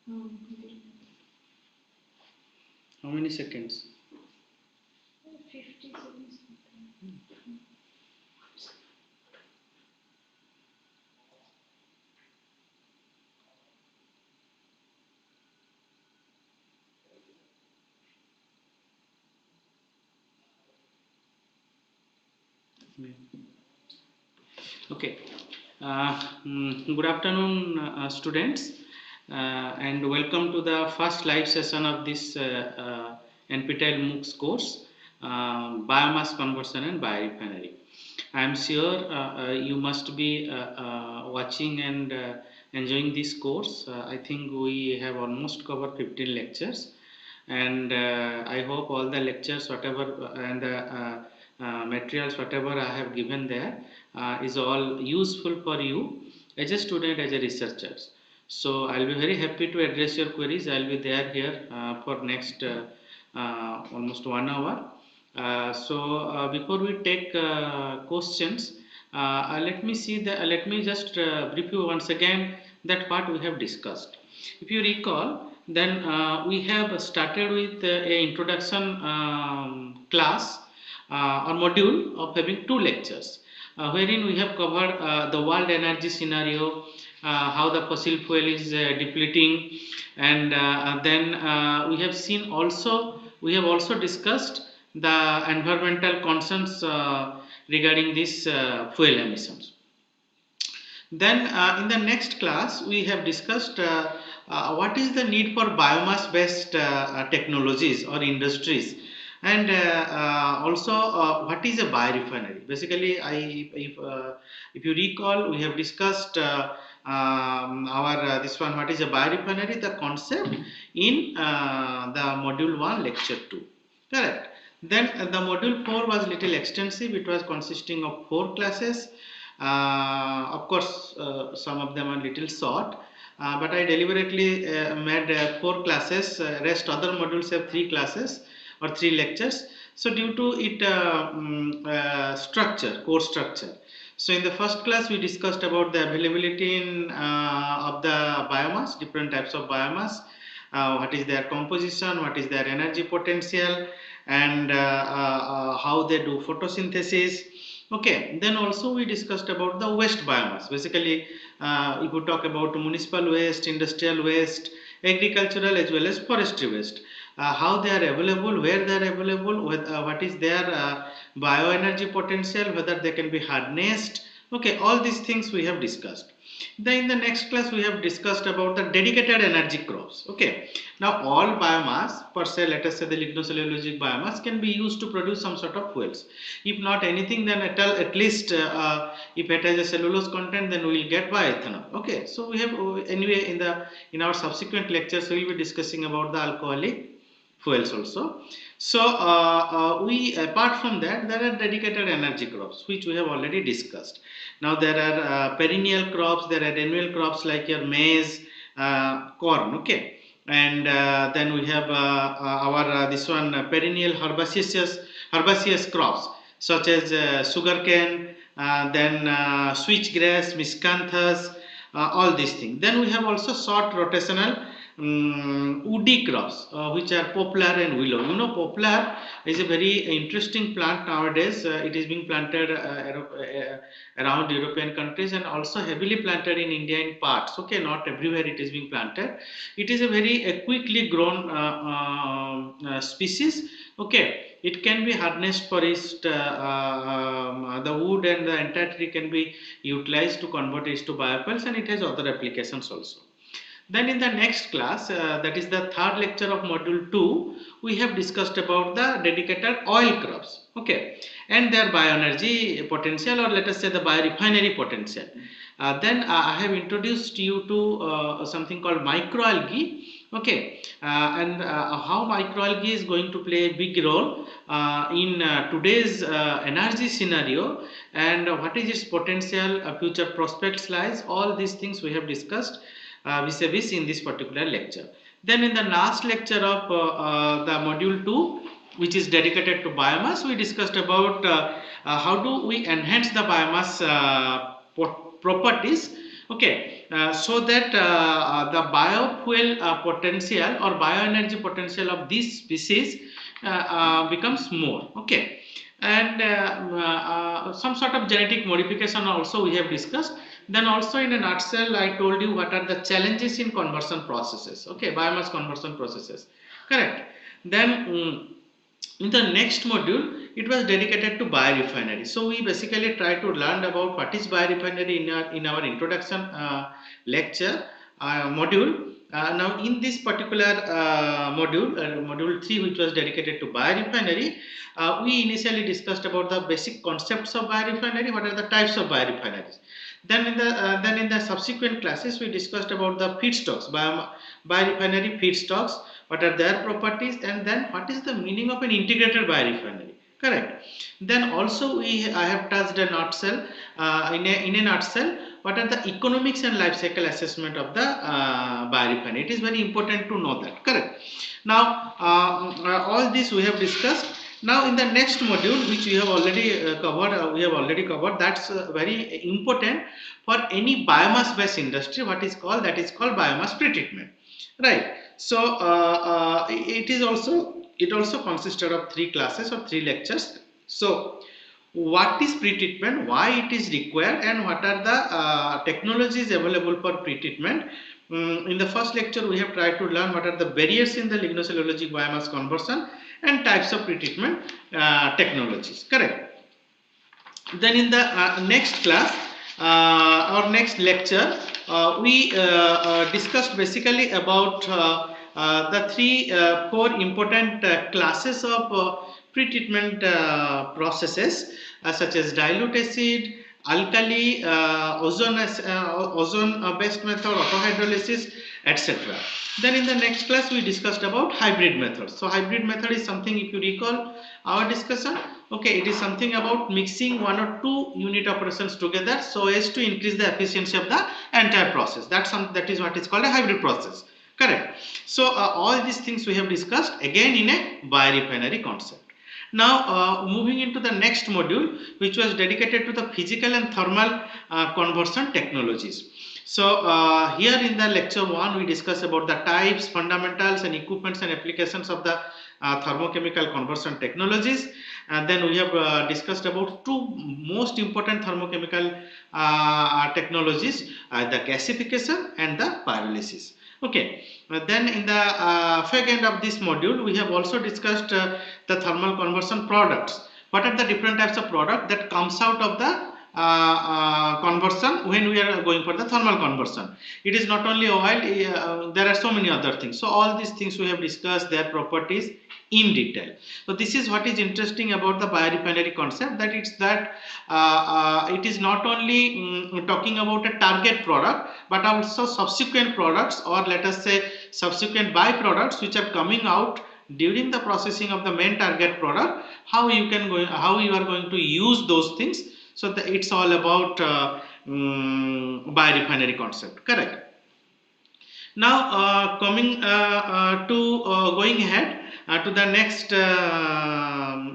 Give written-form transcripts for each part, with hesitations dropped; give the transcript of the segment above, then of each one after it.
How many seconds? 50 seconds. Okay. Good afternoon, students, and welcome to the first live session of this NPTEL MOOCs course, Biomass Conversion and Biorefinery. I am sure you must be watching and enjoying this course. I think we have almost covered 15 lectures, and I hope all the lectures, whatever, and the materials, whatever I have given there, is all useful for you as a student, as a researcher. So I'll be very happy to address your queries. I'll be there here for next almost 1 hour. Before we take questions, let me just brief you once again that what we have discussed. If you recall, then we have started with a introduction class or module of having two lectures, wherein we have covered the world energy scenario, how the fossil fuel is depleting, and then we have also discussed the environmental concerns regarding this fuel emissions. Then in the next class, we have discussed what is the need for biomass based technologies or industries, and also what is a biorefinery. Basically, if you recall, we have discussed our this one, what is a biorefinery, the concept in the module 1 lecture 2, correct. Then the module 4 was little extensive. It was consisting of 4 classes. Of course, some of them are little short, but I deliberately made 4 classes. Rest other modules have 3 classes or 3 lectures. So due to it structure, course structure. So in the first class, we discussed about the availability of the biomass, different types of biomass, what is their composition, what is their energy potential, and how they do photosynthesis. Okay, then also we discussed about the waste biomass. Basically, if we talk about municipal waste, industrial waste, agricultural as well as forestry waste, how they are available, where they are available, what is their bioenergy potential, whether they can be harnessed. Okay, all these things we have discussed. Then in the next class we have discussed about the dedicated energy crops. Okay, now all biomass per se, let us say the lignocellulosic biomass, can be used to produce some sort of fuels. If not anything, then at least if it has a cellulose content, then we will get bioethanol. Okay, so we have anyway in our subsequent lectures we will be discussing about the alcoholic fuels also. So we, apart from that, there are dedicated energy crops which we have already discussed. Now there are perennial crops, there are annual crops like your maize, corn. Okay, and then we have our this one perennial herbaceous crops such as sugarcane, then switchgrass, miscanthus, all these things. Then we have also short rotational woody crops, which are poplar and willow. You know, poplar is a very interesting plant nowadays. It is being planted around European countries and also heavily planted in India in parts. Okay, not everywhere it is being planted. It is a very quickly grown species. Okay, it can be harnessed for its the wood, and the entire tree can be utilized to convert it to biofuels, and it has other applications also. Then in the next class, that is the third lecture of module 2, we have discussed about the dedicated oil crops, okay, and their bioenergy potential, or let us say the biorefinery potential. Then I have introduced you to something called microalgae, okay, and how microalgae is going to play a big role in today's energy scenario, and what is its potential, future prospects lies. All these things we have discussed vis-a-vis in this particular lecture. Then in the last lecture of the module 2, which is dedicated to biomass, we discussed about how do we enhance the biomass properties Okay, so that the biofuel potential or bioenergy potential of this species becomes more. Okay, and some sort of genetic modification also we have discussed. Then also in a nutshell, I told you what are the challenges in conversion processes. Okay, biomass conversion processes. Correct. Then. In the next module, it was dedicated to biorefinery. So we basically try to learn about what is biorefinery in our introduction lecture module. Now in this particular module 3, which was dedicated to biorefinery, we initially discussed about the basic concepts of biorefinery, what are the types of biorefineries. Then in the subsequent classes, we discussed about the feedstocks, biorefinery feedstocks, what are their properties, and then what is the meaning of an integrated biorefinery. Correct. Then also I have touched a nutshell in a nutshell what are the economics and life cycle assessment of the biorefinery. It is very important to know that. Correct. Now all this we have discussed. Now in the next module, which we have already covered, that's very important for any biomass based industry. What is called, that is called biomass pretreatment, right? So it also consisted of 3 classes or 3 lectures. So what is pretreatment, why it is required, and what are the technologies available for pretreatment. In the first lecture, we have tried to learn what are the barriers in the lignocellulosic biomass conversion and types of pretreatment technologies. Correct. Then in the next class or next lecture, we discussed basically about the 4 important classes of pretreatment processes such as dilute acid, alkali, ozone based method, autohydrolysis, etc. Then in the next class we discussed about hybrid methods. So hybrid method is something, if you recall our discussion, okay, it is something about mixing 1 or 2 unit operations together so as to increase the efficiency of the entire process. That is what is called a hybrid process. Correct. So all these things we have discussed again in a biorefinery concept. Now moving into the next module, which was dedicated to the physical and thermal conversion technologies. So here in the lecture 1, we discuss about the types, fundamentals and equipments and applications of the thermochemical conversion technologies. And then we have discussed about 2 most important thermochemical technologies, the gasification and the pyrolysis. Okay, then in the fag end of this module, we have also discussed the thermal conversion products. What are the different types of product that comes out of the conversion when we are going for the thermal conversion? It is not only oil, there are so many other things. So all these things we have discussed their properties in detail. So this is what is interesting about the biorefinery concept, that it is not only talking about a target product but also subsequent products, or let us say subsequent byproducts which are coming out during the processing of the main target product, how you are going to use those things. So it's all about biorefinery concept. Correct. Now coming to going ahead to the next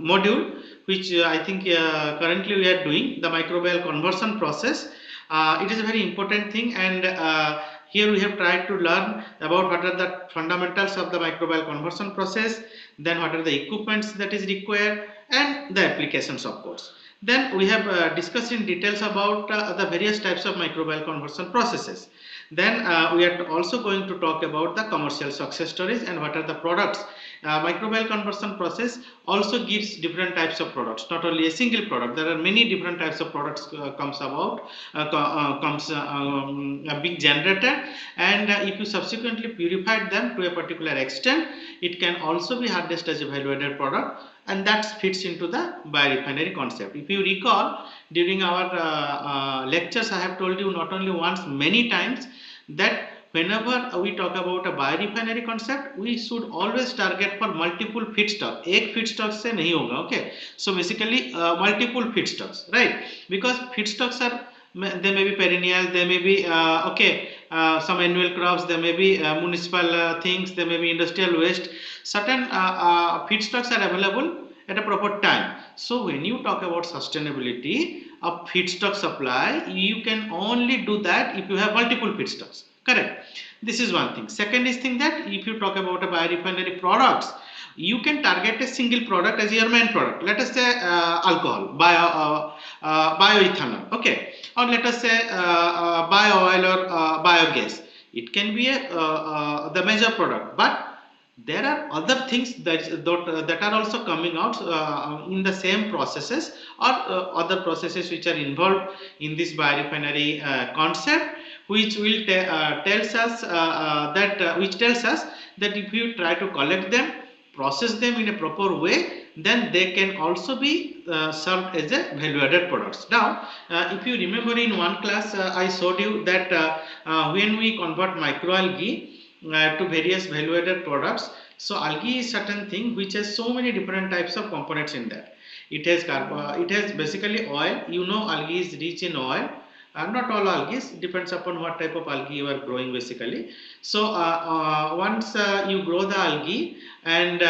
module, which I think currently we are doing, the microbial conversion process. It is a very important thing, and here we have tried to learn about what are the fundamentals of the microbial conversion process, then what are the equipments that is required, and the applications, of course. Then we have discussed in details about the various types of microbial conversion processes. Then we are also going to talk about the commercial success stories and what are the products. Microbial conversion process also gives different types of products, not only a single product. There are many different types of products being generated, and if you subsequently purified them to a particular extent, it can also be harnessed as a value-added product, and that fits into the biorefinery concept. If you recall, during our lectures, I have told you not only once, many times, that whenever we talk about a biorefinery concept, we should always target for multiple feedstock. एक feedstock से नहीं होगा, okay? So basically multiple feedstocks, right? Because feedstocks are, they may be perennial, they may be some annual crops, they may be municipal things, they may be industrial waste. Certain feedstocks are available at a proper time. So when you talk about sustainability, of feedstock supply, you can only do that if you have multiple feedstocks. Correct. This is one thing. Second is thing that if you talk about a biorefinery products, you can target a single product as your main product. Let us say alcohol, bioethanol, okay, or let us say bio oil or biogas. It can be the major product, but there are other things that are also coming out in the same processes or other processes which are involved in this biorefinery concept, which will tells us which tells us that if you try to collect them, process them in a proper way, then they can also be served as a value added products. Now if you remember in one class I showed you that when we convert microalgae to various value added products, so algae is certain thing which has so many different types of components in that. It has it has basically oil. You know, algae is rich in oil. Not all algae, depends upon what type of algae you are growing basically. So once you grow the algae and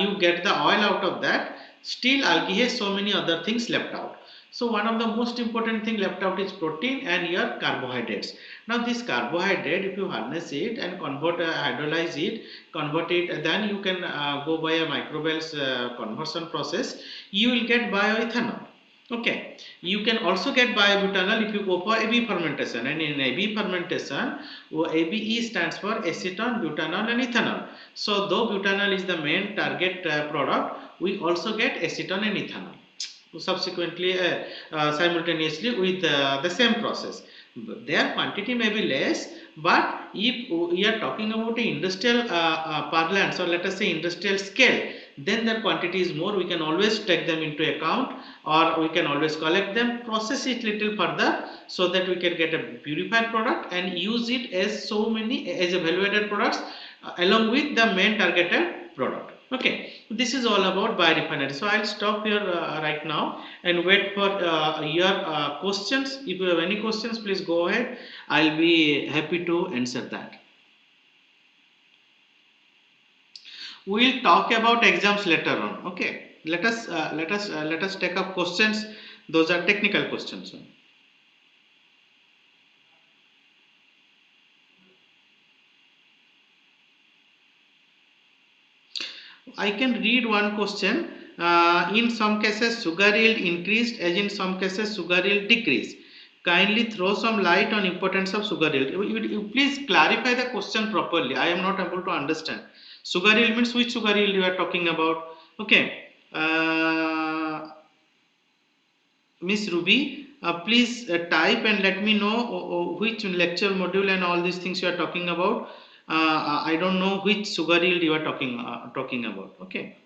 you get the oil out of that, still algae has so many other things left out. So one of the most important thing left out is protein and your carbohydrates. Now this carbohydrate, if you harness it and hydrolyze it, convert it, then you can go by a microbial conversion process, you will get bioethanol. Okay, you can also get biobutanol if you go for AB fermentation, and in AB fermentation, ABE stands for acetone, butanol and ethanol. So though butanol is the main target product, we also get acetone and ethanol subsequently simultaneously with the same process. Their quantity may be less, but if we are talking about a industrial parlance, or let us say industrial scale, then their quantity is more. We can always take them into account, or we can always collect them, process it little further, so that we can get a purified product and use it as so many as a value added products along with the main targeted product. Okay, this is all about biorefinery. So I'll stop here right now and wait for your questions. If you have any questions, please go ahead. I'll be happy to answer that. We'll talk about exams later on. Okay, let us take up questions. Those are technical questions. I can read one question. In some cases, sugar yield increased, as in some cases, sugar yield decreased. Kindly throw some light on importance of sugar yield. You please clarify the question properly. I am not able to understand. Sugar yield means which sugar yield you are talking about? Okay. Miss Ruby, please type and let me know which lecture module and all these things you are talking about. I don't know which sugar yield you are talking about. Okay.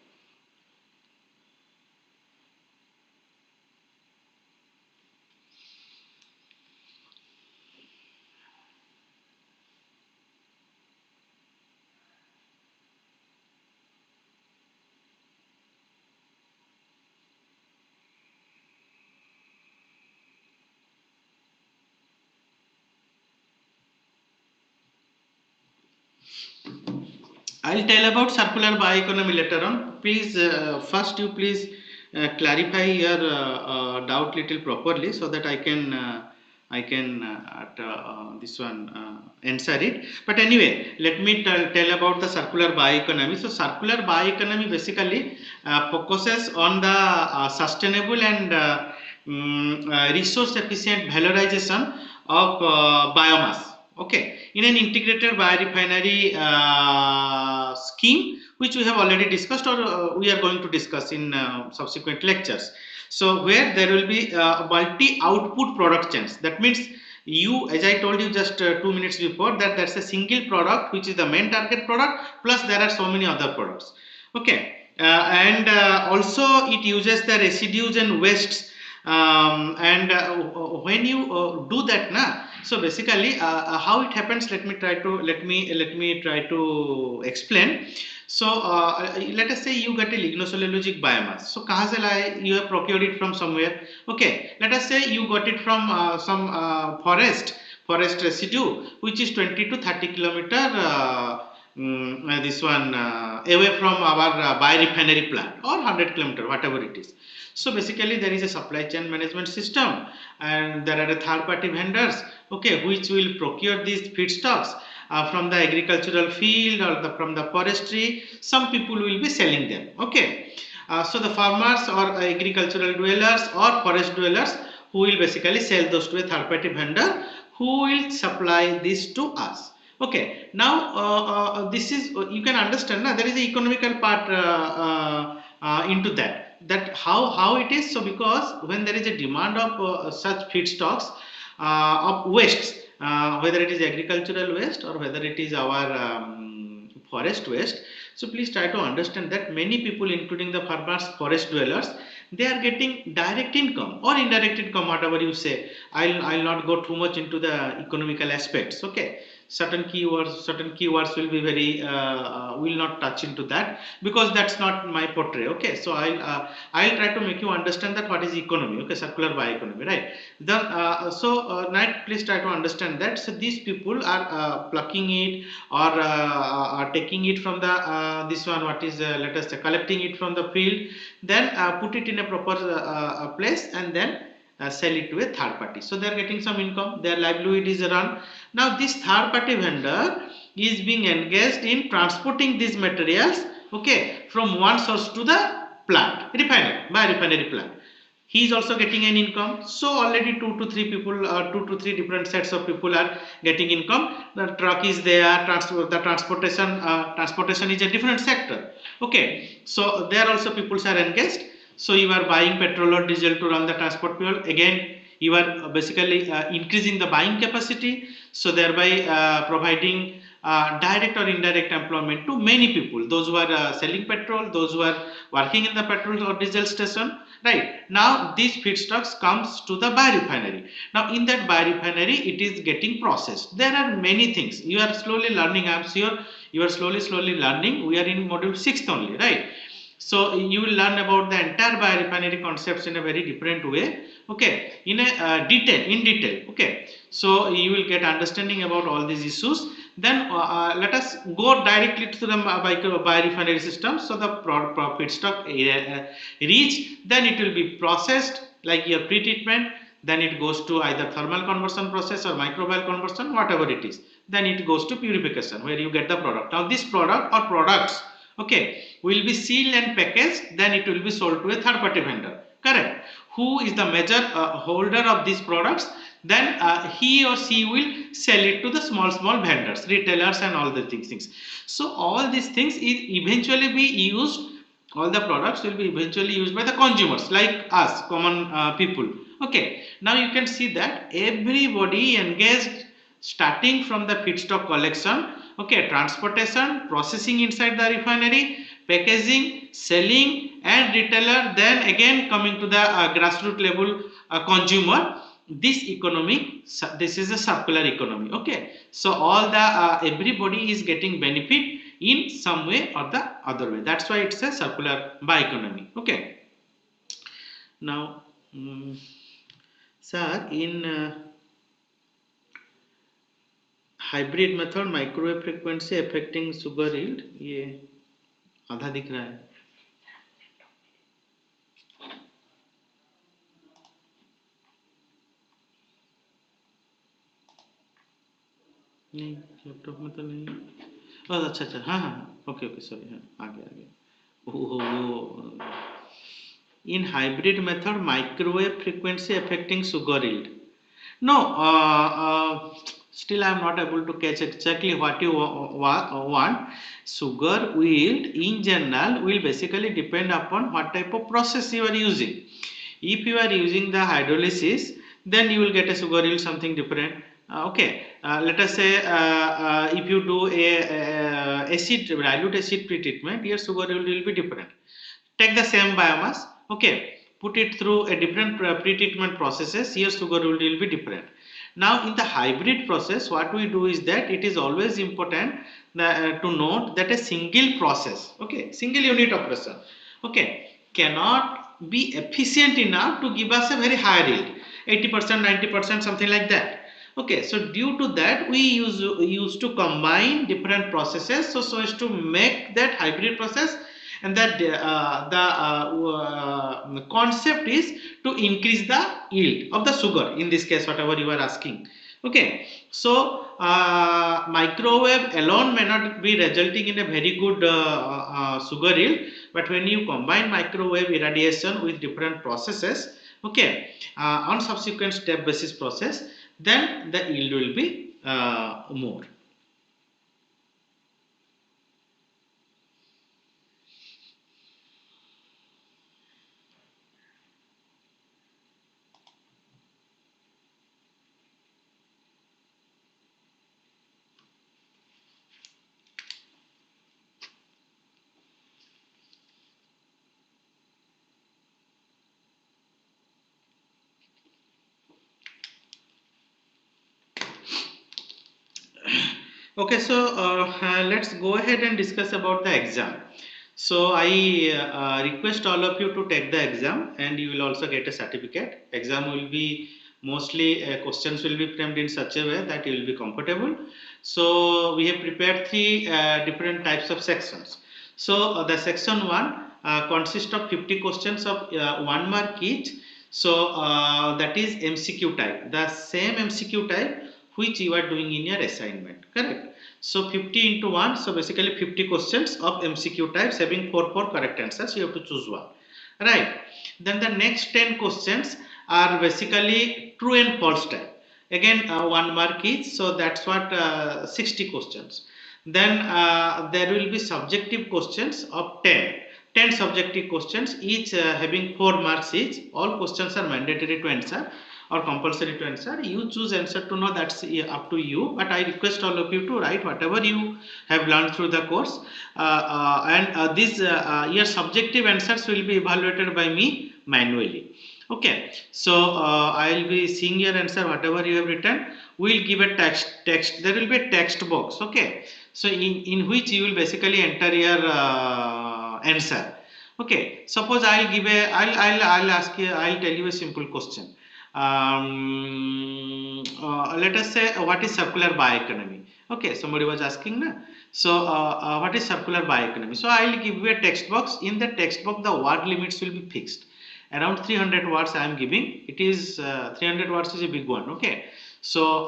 I'll tell about circular bioeconomy later on. Please, first you please clarify your doubt little properly, so that I can this one answer it. But anyway, let me tell about the circular bioeconomy. So circular bioeconomy basically focuses on the sustainable and resource efficient valorization of biomass. Okay, in an integrated biorefinery scheme, which we have already discussed, or we are going to discuss in subsequent lectures. So where there will be multi output product chains. That means you, as I told you just 2 minutes before, that that's a single product which is the main target product, plus there are so many other products. Okay, and also it uses the residues and wastes, and when you do that now, so basically how it happens, let me try to explain. So let us say you get a lignocellulosic biomass. So kahan se laye? You have procured it from somewhere. Okay, let us say you got it from some forest residue which is 20 to 30 kilometer this one away from our biorefinery plant or 100 kilometer, whatever it is. So basically there is a supply chain management system, and there are a third party vendors, okay, which will procure these feedstocks from the agricultural field or from the forestry. Some people will be selling them, okay. So the farmers or agricultural dwellers or forest dwellers who will basically sell those to a third party vendor who will supply this to us. Okay, now this is, you can understand now there is a economical part into that how it is. So because when there is a demand of such feedstocks of wastes, whether it is agricultural waste or whether it is our forest waste, so please try to understand that many people, including the farmers, forest dwellers, they are getting direct income or indirect income, whatever you say. I'll not go too much into the economical aspects, okay. Certain keywords will be very will not touch into that because that's not my portray, okay. So I'll try to make you understand that what is economy, okay, circular bioeconomy, right. Then Knight, please try to understand that. So these people are plucking it or are taking it from the this one, what is let us say collecting it from the field, then put it in a proper place and then sell it to a third party. So they are getting some income, their livelihood is run. Now this third party vendor is being engaged in transporting these materials, okay, from one source to the plant, refinery, biorefinery plant. He is also getting an income. So already 2 to 3 different sets of people are getting income. The truck is there, the transportation is a different sector, okay. So there also people are engaged. So you are buying petrol or diesel to run the transport fuel, again you are basically increasing the buying capacity, so thereby providing direct or indirect employment to many people, those who are selling petrol, those who are working in the petrol or diesel station, right. Now these feedstocks comes to the biorefinery. Now in that biorefinery it is getting processed. There are many things you are slowly learning, I am sure you are slowly learning. We are in module 6 only, right. So you will learn about the entire biorefinery concepts in a very different way, okay, in a detail, okay. So you will get understanding about all these issues. Then let us go directly to the biorefinery system. So the feedstock reach, then it will be processed like your pre-treatment, then it goes to either thermal conversion process or microbial conversion, whatever it is, then it goes to purification where you get the product. Now this product or products, okay, will be sealed and packaged, then it will be sold to a third party vendor, correct, who is the major holder of these products. Then he or she will sell it to the small vendors, retailers and all the things. So all these things is eventually be used, all the products will be eventually used by the consumers like us, common people, okay. Now you can see that everybody engaged starting from the feedstock collection, okay, transportation, processing inside the refinery, packaging, selling and retailer, then again coming to the grassroots level consumer. This is a circular economy, okay. So all the everybody is getting benefit in some way or the other way, that's why it's a circular bioeconomy, okay. Now sir, in hybrid method microwave frequency affecting sugar yield, ये आधा दिख रहा है, नहीं laptop में तो नहीं, अच्छा हाँ ओके सॉरी, हाँ आगे वो in hybrid method microwave frequency affecting sugar yield. No, still I am not able to catch exactly what you want. Sugar yield in general will basically depend upon what type of process you are using. If you are using the hydrolysis, then you will get a sugar yield something different. Okay, let us say if you do a dilute acid pretreatment, your sugar yield will be different. Take the same biomass, okay, put it through a different pre-treatment processes, here sugar will be different. Now in the hybrid process, what we do is that it is always important to note that a single process, okay, single unit operation, okay, cannot be efficient enough to give us a very high yield, 80%, 90%, something like that, Okay, so due to that, we used to combine different processes, so as to make that hybrid process, and that the concept is to increase the yield of the sugar. In this case, whatever you are asking. Okay, so microwave alone may not be resulting in a very good sugar yield, but when you combine microwave irradiation with different processes, okay, on subsequent step basis process, then the yield will be more. Okay, so let's go ahead and discuss about the exam. So I request all of you to take the exam, and you will also get a certificate. Exam will be mostly questions will be framed in such a way that you will be comfortable. So we have prepared three different types of sections. So the section 1 consists of 50 questions of 1 mark each. So that is MCQ type, the same MCQ type which you are doing in your assignment, correct? So 50 into 1, so basically 50 questions of MCQ types having 4 correct answers. You have to choose one, right? Then the next 10 questions are basically true and false type. Again, 1 mark each, so that's what 60 questions. Then there will be subjective questions of 10 subjective questions, each having 4 marks each. All questions are mandatory to answer or compulsory to answer. You choose answer to know, that's up to you, but I request all of you to write whatever you have learned through the course, and these your subjective answers will be evaluated by me manually. Okay, so I'll be seeing your answer, whatever you have written. We'll give a text. There will be a text box. Okay, so in which you will basically enter your answer. Okay, suppose I'll ask you, I'll tell you a simple question. Let us say, what is circular bioeconomy? Okay, somebody was asking na. So what is circular bioeconomy? So I'll give you a text box. In the text box, the word limits will be fixed. Around 300 words I am giving. It is 300 words is a big one. Okay, so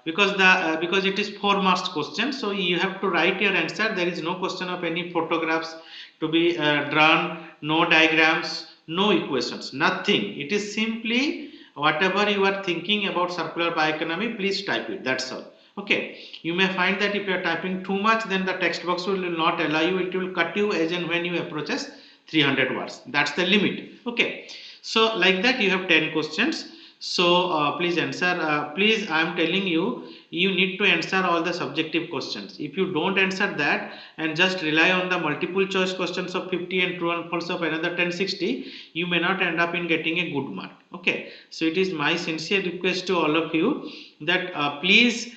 because it is 4 marks question, so you have to write your answer. There is no question of any photographs to be drawn, no diagrams, no equations, nothing. It is simply whatever you are thinking about circular bioeconomy, please type it. That's all. Okay, you may find that if you are typing too much, then the text box will not allow you. It will cut you as and when you approaches 300 words. That's the limit. Okay, so like that you have 10 questions. So please answer. Please, I am telling you, you need to answer all the subjective questions. If you don't answer that and just rely on the multiple choice questions of 50 and true and false of another 1060, you may not end up in getting a good mark. Okay, so it is my sincere request to all of you that please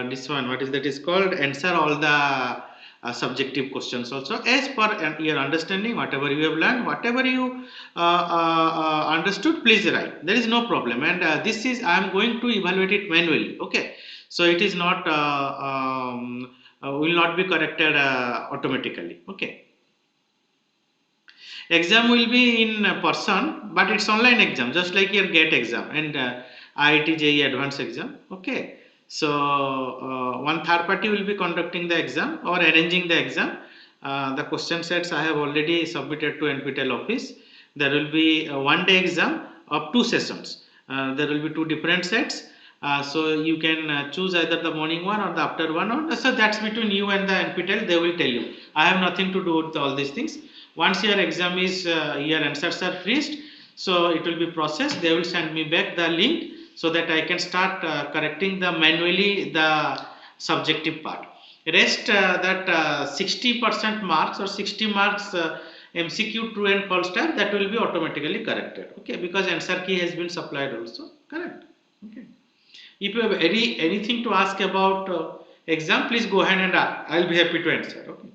this one, what is that is called, answer all the subjective questions also as per your understanding. Whatever you have learned, whatever you understood, please write. There is no problem, and this is, I am going to evaluate it manually. Okay, so it is not will not be corrected automatically. Okay, exam will be in person, but it's online exam, just like your GATE exam and IITG advanced exam. Okay, so one third party will be conducting the exam or arranging the exam. The question sets I have already submitted to NPTEL office. There will be a 1 day exam of 2 sessions. There will be 2 different sets. So you can choose either the morning one or the after one, or so that's between you and the NPTEL. They will tell you. I have nothing to do with all these things. Once your exam is your answers are freezed, so it will be processed. They will send me back the link so that I can start correcting the manually the subjective part. Rest that 60% marks or 60 marks MCQ true and false type, that will be automatically corrected. Okay, because answer key has been supplied also. Correct. Okay. If you have anything to ask about exam, please go ahead and I'll be happy to answer. Okay.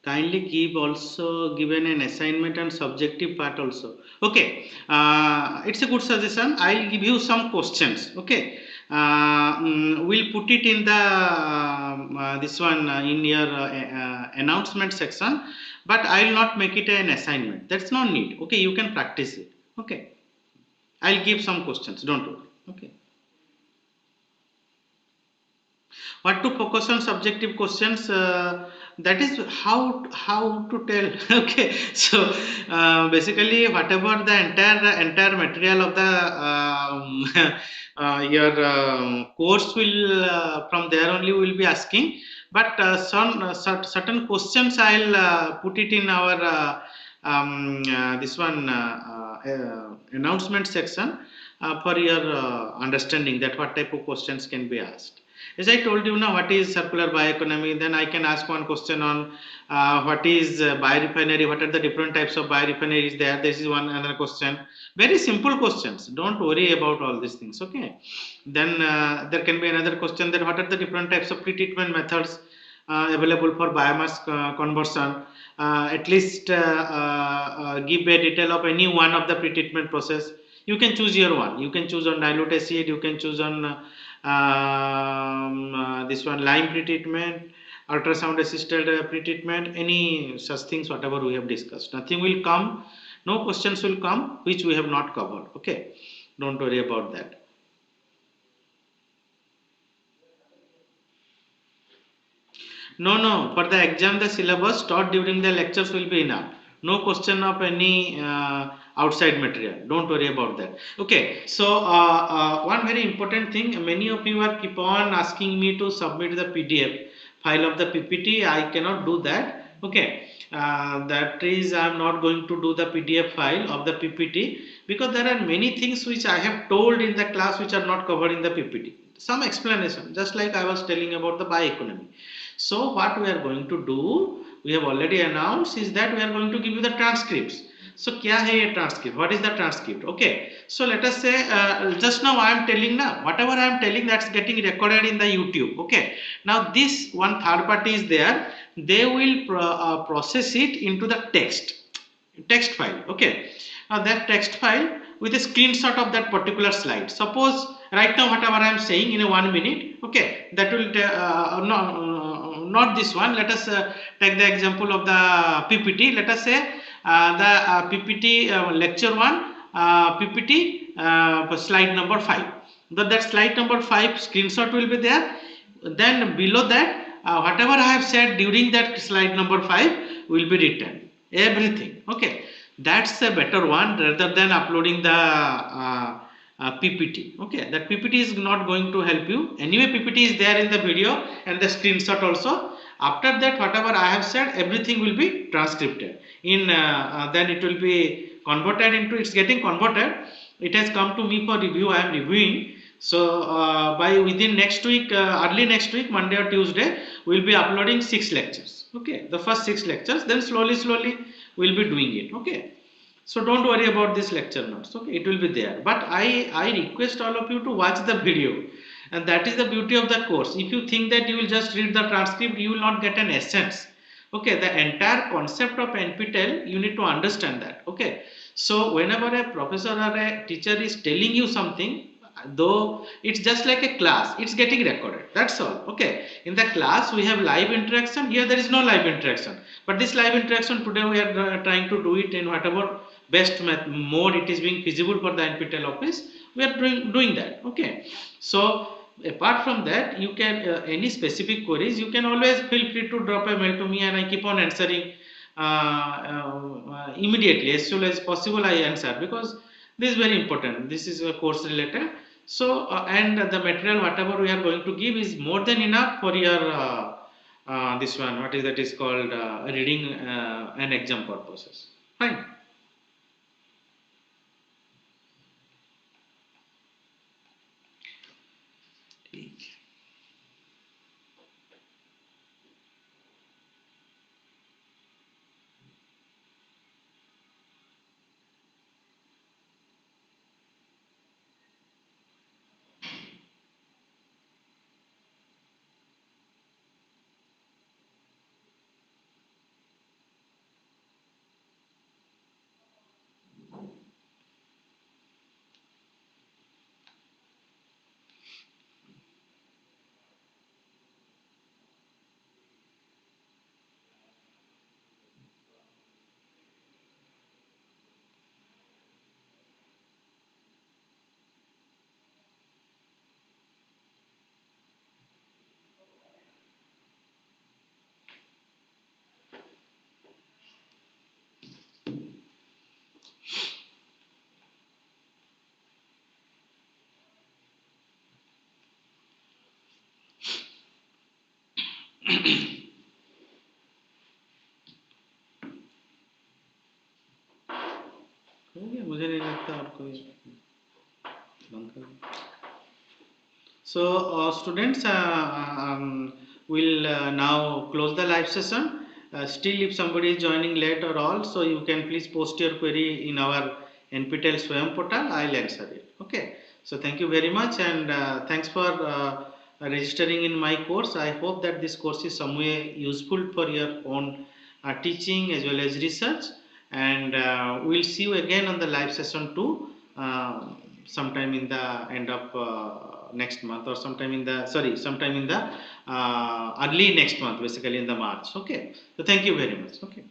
Kindly give also given an assignment and subjective part also. Okay, it's a good suggestion. I'll give you some questions. Okay, we'll put it in the this one in your announcement section, but I'll not make it an assignment. That's no need. Okay, you can practice it. Okay, I'll give some questions. Don't worry. Okay. What to focus on subjective questions, that is how to tell. Okay, so basically whatever the entire material of the your course will from there only will be asking, but some certain questions I'll put it in our this one announcement section for your understanding that what type of questions can be asked. As I told you now, what is circular bioeconomy? Then I can ask one question on what is biorefinery. What are the different types of biorefineries there? This is one another question. Very simple questions. Don't worry about all these things. Okay. Then there can be another question that what are the different types of pretreatment methods available for biomass conversion? At least give a detail of any one of the pretreatment process. You can choose your one. You can choose on dilute acid. You can choose on this one lime pretreatment, ultrasound assisted pretreatment, any such things whatever we have discussed. Nothing will come, no questions will come which we have not covered. Okay, don't worry about that. No, for the exam the syllabus taught during the lectures will be enough. No question of any outside material. Don't worry about that. Okay, so one very important thing, many of you are keep on asking me to submit the PDF file of the PPT. I cannot do that. Okay, that is I am not going to do the PDF file of the PPT because there are many things which I have told in the class which are not covered in the PPT. Some explanation, just like I was telling about the bioeconomy. So what we are going to do, we have already announced, is that we are going to give you the transcripts. So kya hai ye transcript? What is the transcript? Okay. So let us say just now I am telling now, whatever I am telling, that's getting recorded in the YouTube. Okay. Now this one third party is there. They will process it into the text file. Okay. Now that text file with a screenshot of that particular slide. Suppose right now whatever I am saying in a 1 minute. Okay. That will not this one. Let us take the example of the PPT. Let us say the PPT lecture 1 PPT slide number 5. That slide number 5 screenshot will be there. Then below that whatever I have said during that slide number 5 will be written. Everything. Okay. That's a better one rather than uploading the PPT. Okay, that PPT is not going to help you. Anyway, PPT is there in the video and the screenshot also. After that, whatever I have said, everything will be transcribed. In then it will be converted into. It's getting converted. It has come to me for review. I am reviewing. So by within next week, early next week, Monday or Tuesday, we will be uploading 6 lectures. Okay, the first 6 lectures. Then slowly we'll be doing it. Okay. So don't worry about this lecture notes. Okay, it will be there. But I request all of you to watch the video. And that is the beauty of the course. If you think that you will just read the transcript, you will not get an essence. Okay, the entire concept of NPTEL, you need to understand that. Okay, so whenever a professor or a teacher is telling you something, though it's just like a class, it's getting recorded. That's all. Okay, in the class we have live interaction. Here there is no live interaction. But this live interaction today we are trying to do it in whatever best mode it is being feasible for the NPTEL office. We are doing that. Okay, so apart from that, you can any specific queries, you can always feel free to drop a mail to me and I keep on answering immediately. As soon as possible I answer, because this is very important. This is a course related. So and the material whatever we are going to give is more than enough for your this one, what is that is called reading and exam purposes. Fine. हो गया, मुझे नहीं लगता आपको बंद कर दो। So, students, will now close the live session. Still, if somebody is joining late or all, so you can please post your query in our NPTEL Swayam portal. I'll answer it. Okay. So, thank you very much, and thanks for registering in my course. I hope that this course is some way useful for your own teaching as well as research. And we'll see you again on the live session too, sometime in the end of next month, or sometime in the sometime in the early next month, basically in the March. Okay, so thank you very much. Okay.